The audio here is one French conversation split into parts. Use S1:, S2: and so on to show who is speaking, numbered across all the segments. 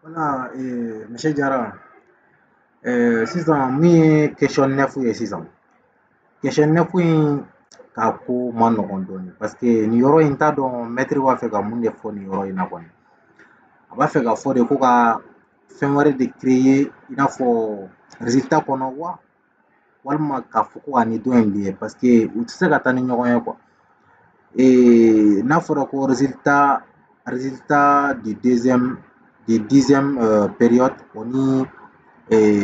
S1: Voilà, monsieur Diarra, sisan min ye question 9 ye sisan. Question 9 in ka ko man nɔgɔn dɔɔnin parce que nin yɔrɔ in t'a dɔn mɛtiri b'a fɛ ka mun de fɔ nin yɔrɔ in na kɔni. A b'a fɛ ka fɔ de ko ka fɛn wɛrɛ de créer i n'a fɔ résultat kɔnɔ walima k'a fɔ ko ka nin dɔ in lié parce que u tɛ se ka taa ni ɲɔgɔn ye quoi. N'a fɔra ko résultat du dixième période o ni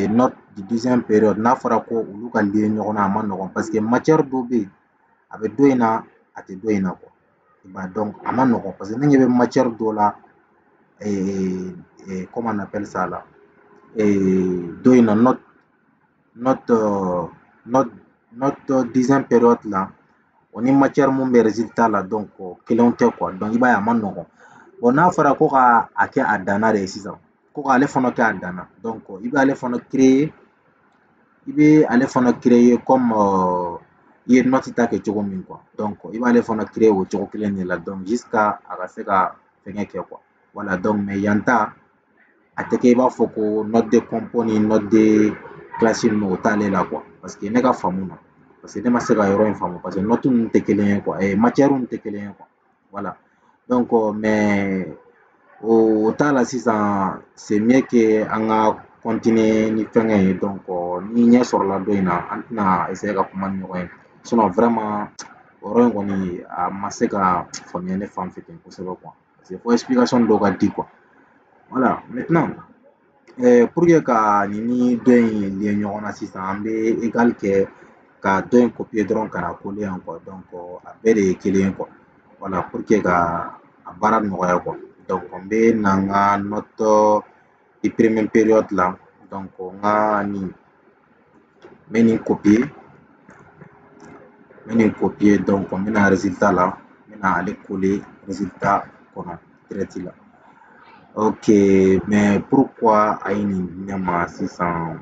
S1: note du dixième période n'a fɔra ko olu ka lié ɲɔgɔn na a ma nɔgɔn parce que matière dɔ bɛ yen a bɛ dɔ in na a tɛ dɔ in na quoi. Donc a ma nɔgɔn parce que ne ɲɛ bɛ matière dɔ la comment on appelle ça là dɔ in na note note note dixième période la o ni matière mun bɛ résultat la donc kelenw tɛ quoi donc i b'a ye a ma nɔgɔn. Bon n'a fɔra ko ka a kɛ a danna de ye sisan ko k'ale fana kɛ a danna donc i b'ale fana créer i bɛ ale fana créer comme i ye note ta kɛ cogo min quoi donc i b'ale fana créer o cogo kelen de la donc jusqu'à a ka se ka fɛngɛ kɛ quoi voilà donc mais yan ta a tɛ kɛ i b'a fɔ ko note de compo ni note de classe ninnu o t'ale la quoi parce que ne ka faamu na parce que ne ma se ka yɔrɔ in faamu parce que note ninnu tɛ kelen ye quoi matière ninnu tɛ kelen ye quoi voilà donc mais o t'a la sisan c'est mieux que an ka continuer ni fɛngɛ ye donc ni ɲɛ sɔrɔla dɔ in na an tɛna essayer ka kuma ni ɲɔgɔn ye sinon vraiment o yɔrɔ in kɔni a ma se ka faamuya ne fan fɛ ten kosɛbɛ quoi parce que fo explication dɔ ka di quoi voilà maintenant pour que ka nin ni dɔ in lié ɲɔgɔn na sisan an bɛ égal kɛ ka dɔ in copier dɔrɔn ka na coller yan quoi donc a bɛɛ de ye kelen ye quoi voilà pour que ka a baara nɔgɔya quoi donc n bɛ na n ka note di première période la donc n ka nin n bɛ nin copier donc n bɛna résultat la n bɛna ale coller résultat kɔnɔ direct la. Ok, mais pourquoi a ye nin di ne ma sisan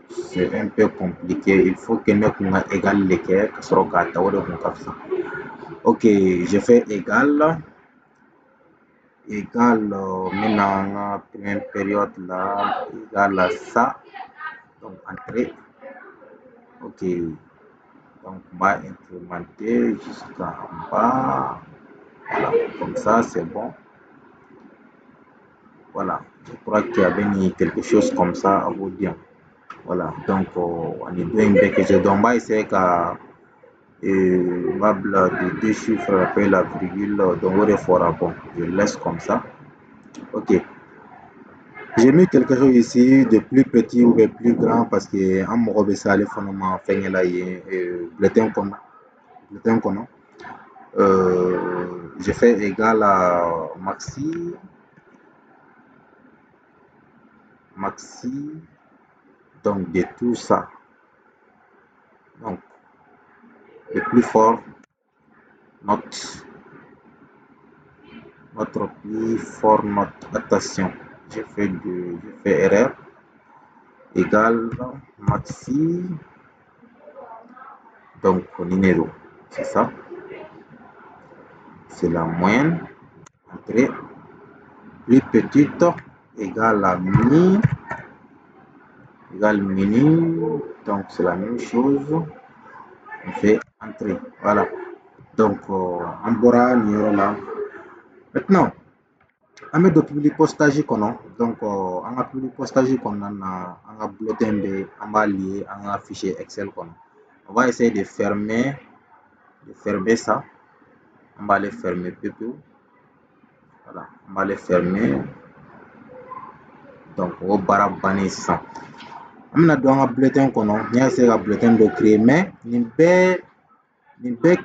S1: c'est un peu compliqué il faut que ne kun ka égal de kɛ ka sɔrɔ k'a ta o de kun ka fisa. Ok, je fais égal maintenant n ka première période là égal à ça donc entrée ok donc on va incrémenter jusqu'en bas voilà comme ça c'est bon voilà je crois qu'il y avait quelque chose comme ça à vous dire voilà donc on est bien que je donc on va essayer qu'à meuble de deux chiffres après la virgule donc on fera bon je laisse comme ça ok. J'ai mis quelque chose ici de plus petit ou de plus grand parce que en mɔgɔ bɛ se ale fana ma fɛngɛ la yen bulletin kɔnɔ je fais égal à maxi donc de tout ça donc le plus fort notre plus fort note attention je fais erreur égal maxi donc numéro c'est ça c'est la moyenne entrée plus petite égale à mini donc c'est la même chose on fait entrer voilà donc an bɔra nin yɔrɔ la maintenant an bɛ don public postage kɔnɔ donc an ka public postage kɔnɔna na an ka bulletin bɛ an b'a lié an ka fichier excel kɔnɔ on va essayer de fermer ça on va les fermer pepewu voilà on va les fermer donc o baara bannen sisan an bɛna don an ka bulletin kɔnɔ n y'a essayer ka bulletin dɔ créer mais nin bɛɛ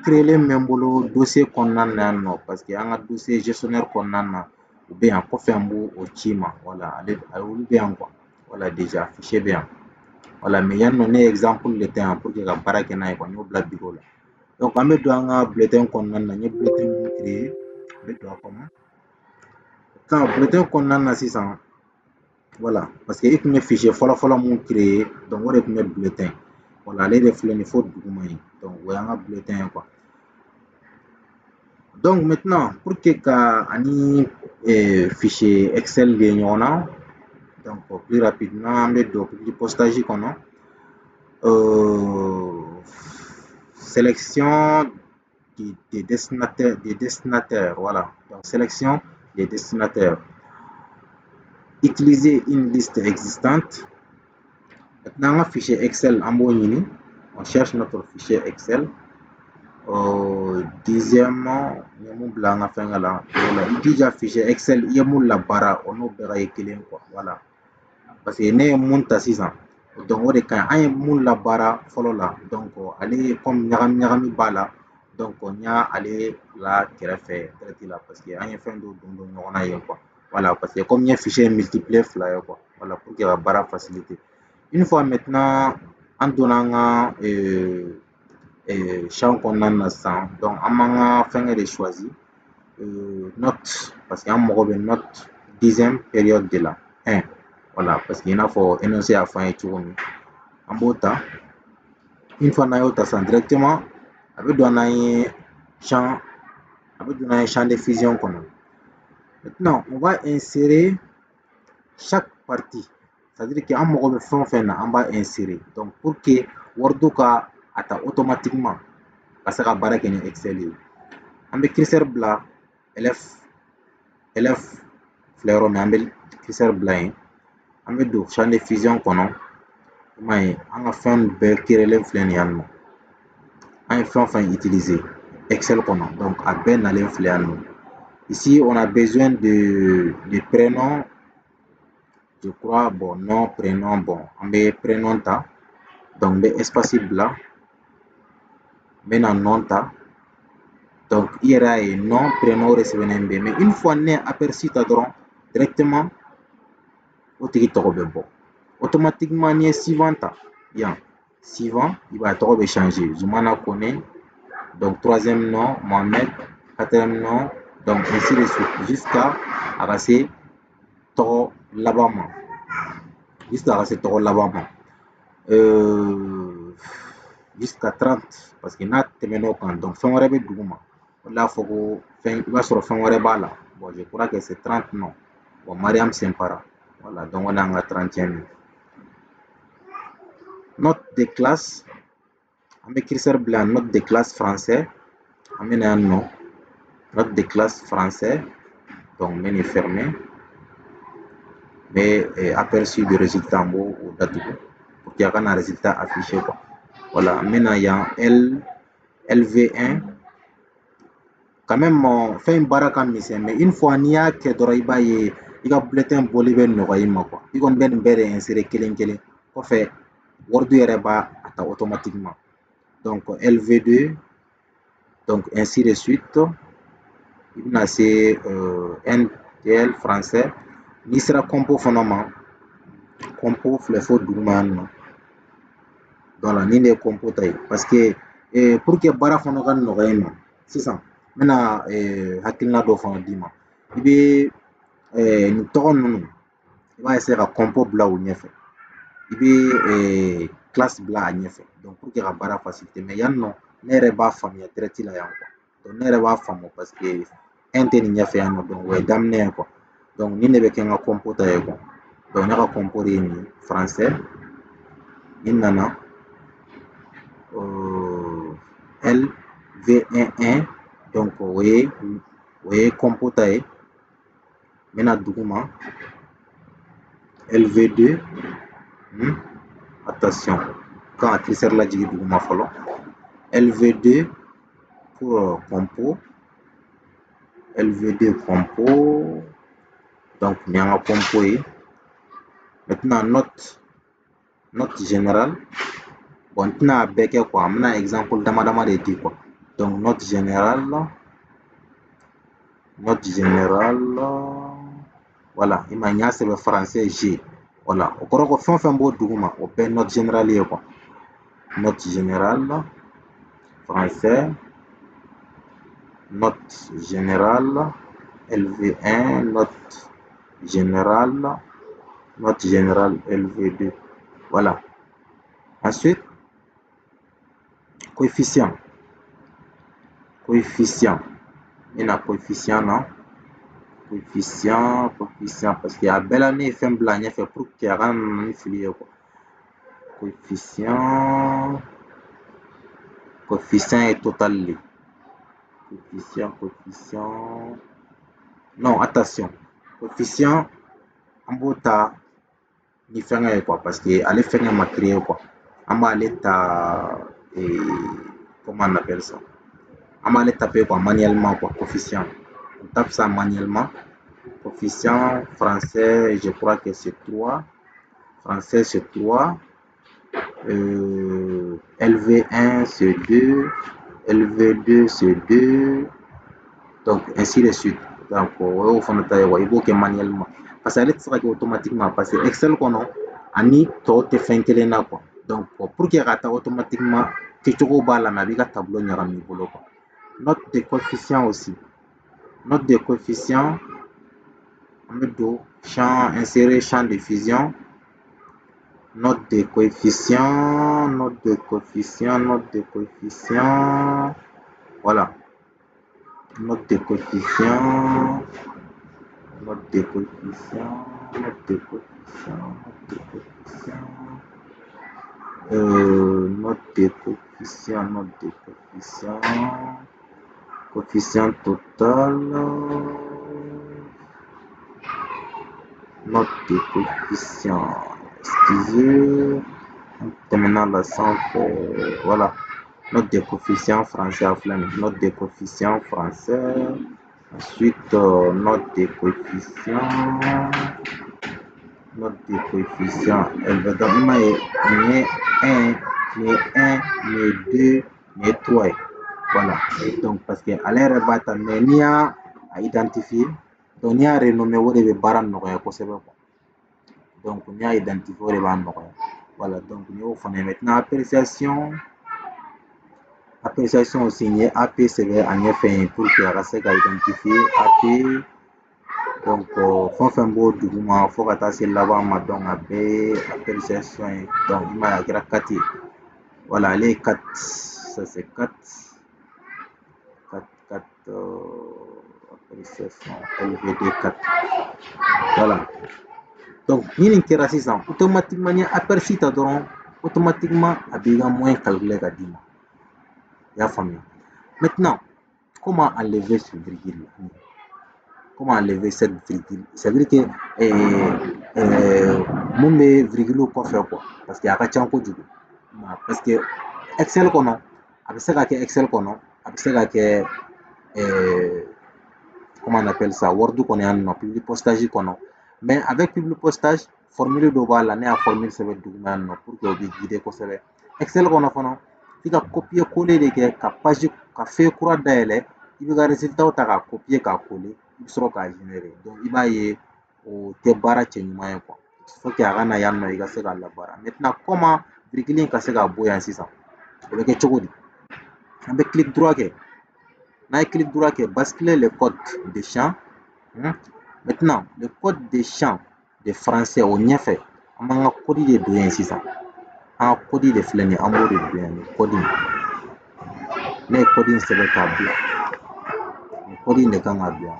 S1: créelen bɛ n bolo dossier kɔnɔna na yan nɔ parce que an ka dossier gestionnaire kɔnɔna na u bɛ yan kɔfɛ n b'o ci ma voilà olu bɛ yan quoi voilà déjà fichier bɛ yan voilà mais yan nɔ ne ye exemple de ta yan pour que ka baara kɛ n'a ye quoi n y'o bila bureau la donc an bɛ don an ka bulletin kɔnɔna na n ye bulletin mun créer n bɛ don a kɔnɔ sisan bulletin kɔnɔna na sisan voilà parce que i tun ye fichier fɔlɔ mun créer donc o de tun ye bulletin voilà ale de filɛ nin fo duguma ye donc o y'an ka bulletin ye quoi Donc maintenant, pour que ani fichier Excel ligne donc plus rapidement, mais donc du postage qu'on a, sélection des destinataires, voilà. Donc sélection des destinataires. Utiliser une liste existante. Maintenant, un fichier Excel en ligne, on cherche notre fichier Excel. Deuxièmement, nous avons fait un déjà fichier Excel, il y a la barre, on a quoi, voilà. Parce que ne mun ta sisan donc o de kaɲi an ye mun labaara fɔlɔ la donc ale comme ɲagami b'a la donc n y'a ale la kɛrɛfɛ direct la parce que an ye fɛn dɔ don ɲɔgɔn na yen quoi voilà parce que comme n ye fichier multiplier fila ye quoi voilà pour que ka baara faciliter une fois maintenant an donna an ka champ kɔnɔna na sisan donc an b'an ka fɛngɛ de choisi note parce que an mago bɛ note 10e période de la 1 voilà parce qu'il y en a pour énoncer à fin et tout en beau temps une fois n'ayant ça directement avec donner champ avec donner un champ de fusion comme maintenant on va insérer chaque partie c'est-à-dire qu'un mot de fond fait on va insérer donc pour que Word atta automatiquement parce que la barre est Excel on met curseur blanc LF fleur on met curseur blanc on met do champ de fusion qu'on mais an ka fɛn bɛɛ créelen filɛ nin yan nɔ an ye fɛn o fɛn utiliser Excel kɔnɔ donc a bɛɛ nalen filɛ yan nɔ ici on a besoin de prénom je crois bon nom prénom bon an bɛ prénom ta donc n bɛ espace bila n bɛna nom ta donc i yɛrɛ y'a ye nom prénom o de sɛbɛnnen bɛ mais une fois ne ye aperçu ta dɔrɔn directement o tigi tɔgɔ bɛ bɔ automatiquement n'i ye suivant ta yan suivant il va tɔgɔ bɛ changer Zoumana Koné donc troisième nom Mohamed quatrième nom donc ainsi de suite jusqu'à a ka se tɔgɔ laban ma jusqu'à a ka se tɔgɔ laban ma jusqu'à 30 parce que n'a tɛmɛn'o kan donc fɛn wɛrɛ bɛ duguma o de la fɔ ko fɛn i b'a sɔrɔ fɛn wɛrɛ b'a la bon je crois que c'est 30 non bon Mariam Sempara voilà donc on a un 30e note de classe an bɛ curseur bila note de classe français an bɛ na yan nɔ note de classe français donc n bɛ nin fermer mais aperçu de résultat en b'o datugu pour que a kana résultat affiché quoi voilà n bɛ na yan LV1 quand même fɛn in baara ka misɛn mais une fois n'i y'a kɛ dɔrɔn i b'a ye i ka bulletin bɔli bɛ nɔgɔya i ma quoi i kɔni bɛ nin bɛɛ de insérer kelen kelen kɔfɛ Word yɛrɛ b'a ta automatiquement donc LV2 donc ainsi de suite i bɛna se NTL français n'i sera compo fana ma compo filɛ fo duguma yan nɔ voilà nin de ye compo ta ye parce que pour que baara fana ka nɔgɔya i ma sisan n bɛna hakilina dɔ fana d'i ma i bɛ nin tɔgɔ ninnu i b'a essayer ka compo bila o ɲɛfɛ i bɛ classe bila a ɲɛfɛ donc pour que ka baara faciliter mais yan nɔ ne yɛrɛ b'a faamuya direct la yan quoi donc ne yɛrɛ b'a faamu parce que n tɛ nin ɲɛfɛ yan nɔ donc o ye daminɛ ye quoi donc nin de bɛ kɛ n ka compo ta ye quoi donc ne ka compo de ye nin ye français i nana LV11 donc o ye compo ta ye n bɛna duguma LV2 attention kan ka curseur lajigin duguma fɔlɔ LV2 pour compo LV2 compo donc nin y'an ka compo ye maintenant note générale bon n tɛna a bɛɛ kɛ quoi n bɛna exemple dama dama de di quoi donc note générale voilà i ma n y'a sɛbɛn français G voilà o kɔrɔ ko fɛn o fɛn b'o duguma o bɛɛ note générale ye quoi note générale français note générale LV1 note générale LV2 voilà ensuite coefficient a coefficient non coefficient parce que a bɛɛ la ne ye fɛn bila ɲɛfɛ pour que a kana na ni fili ye quoi. Coefficient est total le coefficient non attention coefficient an b'o ta ni fɛngɛ ye quoi parce que ale fɛngɛ ma créer quoi an b'ale ta comment on appelle ça an b'ale taper quoi manuellement quoi coefficient on tape ça manuellement coefficient français je crois que c'est 3 français c'est 3 LV1 c'est 2 LV2 c'est 2 donc ainsi de suite donc o fana ta ye wa i b'o kɛ manuellement parce que ale tɛ se ka kɛ automatiquement parce que Excel kɔnɔ ani tɔw tɛ fɛn kelen na quoi donc pour que ka taa automatiquement kɛcogo b'a la mais a b'i ka tableau ɲagami i bolo quoi. Note de coefficient aussi note de coefficient an bɛ don champ insérer champ de fusion note de coefficient voilà note de coefficient coefficient total note de coefficient excusez terminant la centre voilà note de coefficient français à flamme note de coefficient français ensuite note de coefficient élevé donc il m'a né 1 né 1 né 2 né 3 voilà et donc parce que à l'air bata mais n'i y'a identifier donc n'i y'a renommer o de bɛ baara nɔgɔya kosɛbɛ quoi donc n'i y'a identifier o de b'a nɔgɔya voilà donc n'i y'o fana maintenant appréciation aussi n ye AP sɛbɛn a ɲɛfɛ yen pour que a ka se ka identifier AP donc fɛn o fɛn b'o duguma fo ka taa se laban ma donc a bɛɛ ye appréciation ye donc i m'a ye a kɛra 4 ye voilà ale ye 4 ça c'est 4 appréciation LVD 4 voilà donc ni nin kɛra sisan automatiquement ni aperçu ta dɔrɔn automatiquement a b'i ka moyen calculer ka d'i ma i y'a faamuya maintenant comment enlever ce virgule comment enlever cette virgule ça veut dire que mun bɛ virgule kɔfɛ quoi parce que a ka ca kojugu parce que Excel kɔnɔ a bɛ se ka kɛ Excel kɔnɔ a bɛ se ka kɛ comment on appelle ça Word kɔnɔ yan nɔ public postage kɔnɔ mais avec public postage formule dɔ b'a la ne y'a formule sɛbɛn duguma yan nɔ pour que o bɛ guider kosɛbɛ Excel kɔnɔ fana f'i ka copier coller de kɛ ka page ka feuille kura dayɛlɛ i bɛ ka résultat ta k'a copier k'a coller i bɛ sɔrɔ k'a générer donc i b'a ye o tɛ baara cɛ ɲuman ye quoi faut que a ka na yan nɔ i ka se k'a labaara maintenant comment virgule in ka se ka bɔ yan sisan o bɛ kɛ cogo di an bɛ clic droit kɛ n'a ye clic droit kɛ basculer le code de champ maintenant le code de champ de français o ɲɛfɛ an b'an ka code de don yen sisan an ka code de filɛ nin ye an b'o de don yan nin code in ne ye code in sɛbɛn k'a bila nin code in de kan ka don yan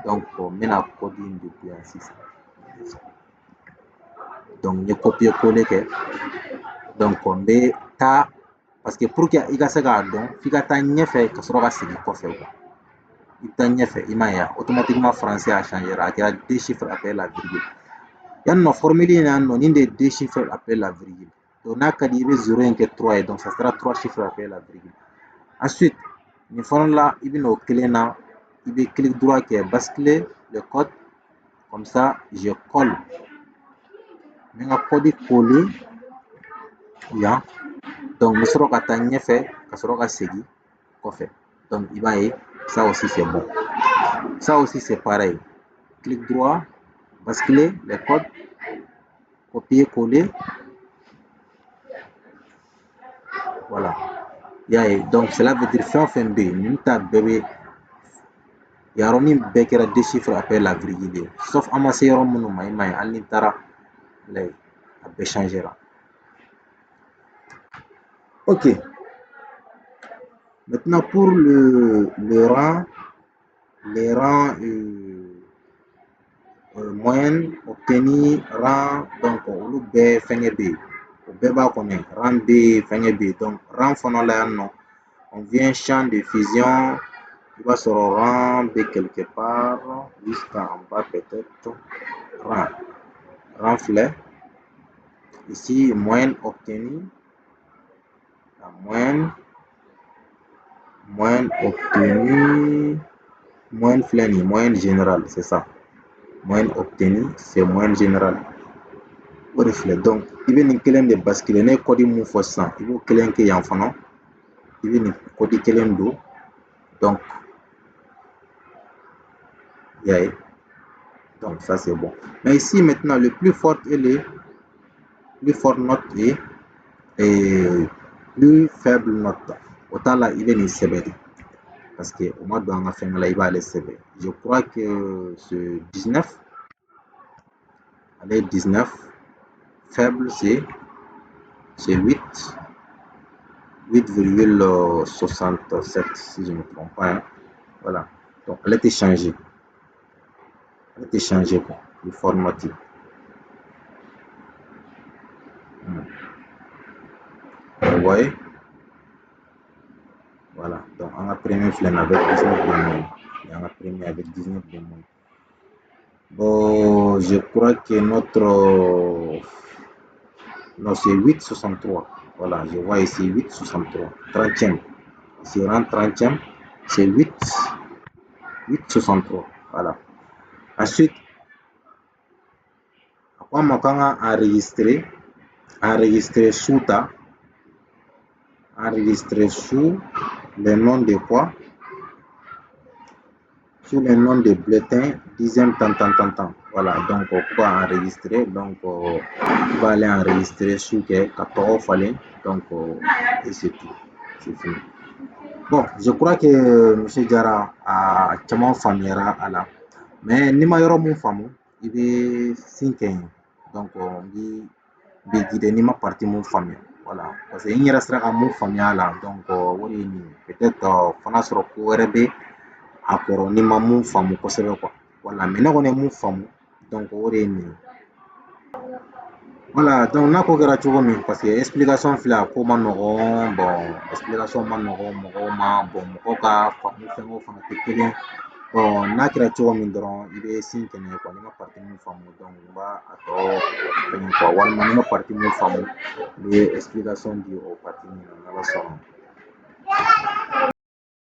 S1: donc n bɛna code in de don yan sisan donc n ye copier coller kɛ donc n bɛ taa parce que pour que i ka se k'a dɔn f'i ka taa ɲɛfɛ ka sɔrɔ ka segin kɔfɛ quoi i bɛ taa ɲɛfɛ i m'a ye automatiquement français a changé a kɛra 2 chiffres après la virgule yan nɔ formule in yan nɔ nin de ye 2 chiffres après la virgule donc n'a ka di i bɛ 0 in kɛ 3 ye donc ça sera 3 chiffres après la virgule ensuite nin fana la i bɛna o kelen na i bɛ clic droit kɛ basculer le code comme ça je colle n bɛ n ka code coller yan donc n bɛ sɔrɔ ka taa ɲɛfɛ ka sɔrɔ ka segin kɔfɛ donc i b'a ye ça aussi c'est bon ça aussi c'est pareil clic droit basculer le code copier coller voilà i y'a ye donc cela veut dire fɛn o fɛn bɛ yen nin ta bɛɛ bɛ yɔrɔnin bɛɛ kɛra 2 chiffres après la virgule ye sauf an ma se yɔrɔ minnu ma i m'a ye hali ni taara lajɛ a bɛɛ changera ok maintenant pour le rang les rangs moyenne obtenus rang donc olu bɛɛ fɛngɛ bɛ yen o bɛɛ b'a kɔnɔ rang B fɛngɛ bɛ yen donc rang fana la yan nɔ on vient champ de fusion i b'a sɔrɔ rang bɛ quelque part jusqu'en bas peut-être rang filɛ ici moyenne obtenue la moyenne obtenue moyenne filɛ nin moyenne générale c'est ça moyenne obtenue c'est moyenne générale o de filɛ donc i bɛ nin kelen de basculer ne ye code mun fɔ sisan i b'o kelen kɛ yan fana i bɛ nin code kelen don donc donc ça c'est bon mais ici maintenant le plus fort et le plus fort note et plus faible note o t'a la i bɛ nin sɛbɛn de parce que o ma don an ka fɛngɛ la i b'ale sɛbɛn je crois que ce 19 ale 19 faible c'est 8,67 si je ne me trompe pas hein. Voilà donc elle était changée quoi le formaté vous voyez voilà donc on a premier flemme avec 19 de moyenne et on a premier avec 19 de moyenne bon je crois que notre non c'est 8,63 voilà je vois ici 8,63 30e ici rang 30e c'est 8,63 voilà ensuite après on va enregistrer sous le nom de quoi sous le nom de bulletin dixième tant. Voilà, donc on peut enregistrer. Donc on va aller enregistrer sous 14 fallait. Donc et c'est tout. C'est fini. Bon, je crois que M. Diarra a caman faamuyara a la. Mais n'i ma yɔrɔ mun faamu, i bɛ sin kɛ n ye. Donc n bɛ guider n'i ma partie mun faamuya. Voilà, parce que n yɛrɛ sera ka mun faamuya a la. Donc o de ye nin ye. Peut-être fana sɔrɔ ko wɛrɛ bɛ a kɔrɔ n'i ma mun faamu kosɛbɛ quoi. Voilà, mais ne kɔni ye mun faamu. Donc o de ye nin ye. Voilà, donc n'a ko kɛra cogo min parce que explication filɛ a ko ma nɔgɔn bon explication ma nɔgɔn mɔgɔw ma bon mɔgɔw ka faamu fɛngɛw fana tɛ kelen bon n'a kɛra cogo min dɔrɔn i bɛ sin kɛ ne ye quoi n'i ma partie mun faamu donc n b'a a tɔ fɛngɛ quoi walima n'i ma partie mun faamu n bɛ explication di o partie min na n'Ala sɔnna